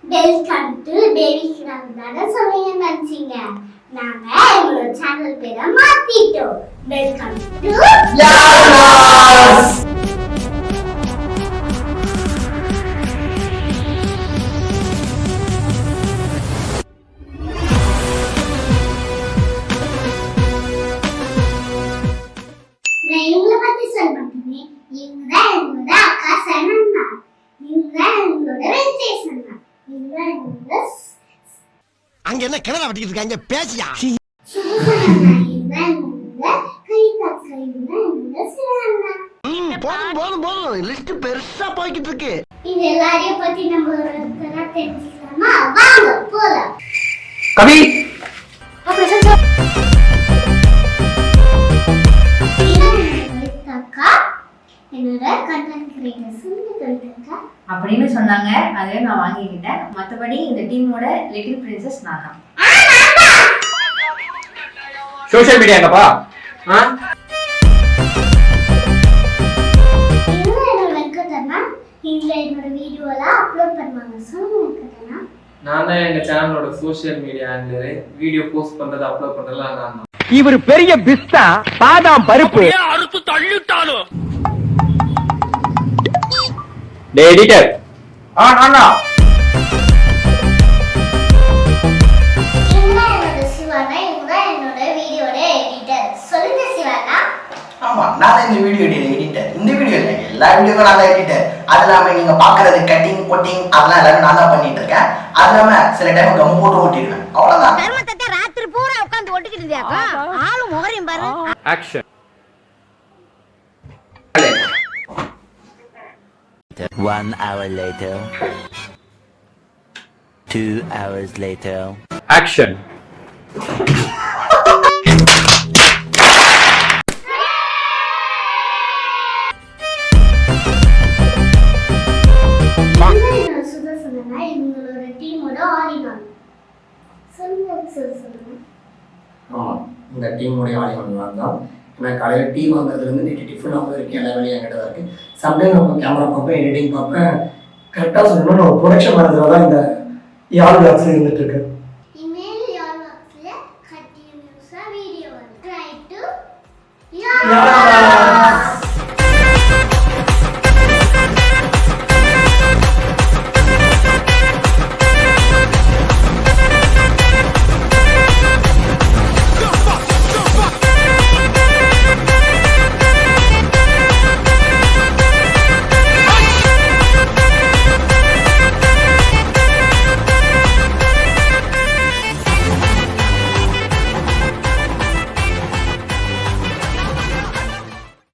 Welcome to David ராமதான சமையல் நினைச்சீங்க. நாங்க எங்களோட சேனல் பேரை மாத்திட்டோம். Welcome to யாஸ். நான் இவங்கள பத்தி சொல்ல மாட்டேன். இவங்க தான் எங்களோட அக்கா சனண்ணா. இவங்க தான் எங்களோட வெங்கடேஷ் அண்ணா. இவங்க தான் எங்களோட அங்க என்ன கிணறு வட்டிக்கிட்டு இருக்காங்க பேசியா சுபசனண்ணா. இவங்க தான் எங்களோட கைதா கைதா எங்களோட சிவண்ணா. போதும் லிஸ்ட் பெருசா போய்கிட்டு இருக்கு. இது எல்லாரையும் பத்தி நம்ம ஒருத்தரா தெரிஞ்சுக்கலாமா? வாங்க போலாம். கவி என்னோட கண்டென்ட் கிரியேட்டர்ஸ் கண்டென்ட்டா அப்படின்னு சொன்னாங்க. அதை நான் வாங்கிக்கிட்டேன். மற்றபடி இந்த டீமோட லிட்டில் பிரின்சஸ் நான் தான். சோஷியல் மீடியாங்கப்பா. இவங்க என்னோட வெங்கடண்ணா. இவங்க என்னோட வீடியோலாம் அப்லோட் பண்ணுவாங்க. சொல்லுங்க வெங்கடண்ணா. நான் தான் எங்க சேனலோட சோஷியல் மீடியா ஹேண்டலரு. வீடியோ போஸ்ட் பண்றது அப்லோட் பண்றதுலாம் நான் தான். இவர் பெரிய பிஸ்தா பாதாம் பருப்பு அறுத்து தள்ளிட்டாலும் டே எடிட்டர். நானா இவங்க என்னோட சிவானா. இவங்க என்னோட வீடியோட எடிட்டர். சொல்லுங்க சிவானா. ஆமா, நான் தான் இந்த வீடியோ எடிட்டர். இந்த வீடியோ இல்லை, எல்லா வீடியோக்கும் நான் தான் எடிட்டர். அது இல்லாம நீங்க பாக்குறது கட்டிங் பொட்டிங் அதெல்லாம் எல்லாமே நான் தான் பண்ணிட்டு இருக்கேன். அது இல்லாம சில டைம் கம் போட்டு ஓட்டிடுவேன். அவ்வளவுதான். கர்மத்தை ராத்திரி பூரா உட்கார்ந்து ஒட்டிக்கிட்டு இருந்தியாக்கா? ஆளு முகரையும் பாரு. Action. 1 hour later. 2 hours later. Action. இவங்க என்னோட சுபசனண்ணா. இவங்களோட டீமோட ஆடினான். சொல்லுங்க சுபசனண்ணா. ஆமாம், இந்த டீமுடைய ஆடியன்ஸ் தான். நான் காலையில் டீ வாங்குறதுலேருந்து நைட்டு டிஃபன் வாங்குறது வரைக்கும் எல்லா வேலையும் என்கிட்ட தான் இருக்குது. சம்டைம் நான் கேமரா பார்ப்பேன், எடிட்டிங் பார்ப்பேன். கரெக்டாக சொல்லணும்னா நான் ஒரு ப்ரொடக்ஷன் மேனேஜராக தான் இந்த யாழ் விளாக்ஸில் இருந்துட்டு இருக்கேன். இமெயில் யார் வாக்ஸ்ல கண்டினியூஸா வீடியோ வந்து ட்ரை டு யாஸ்.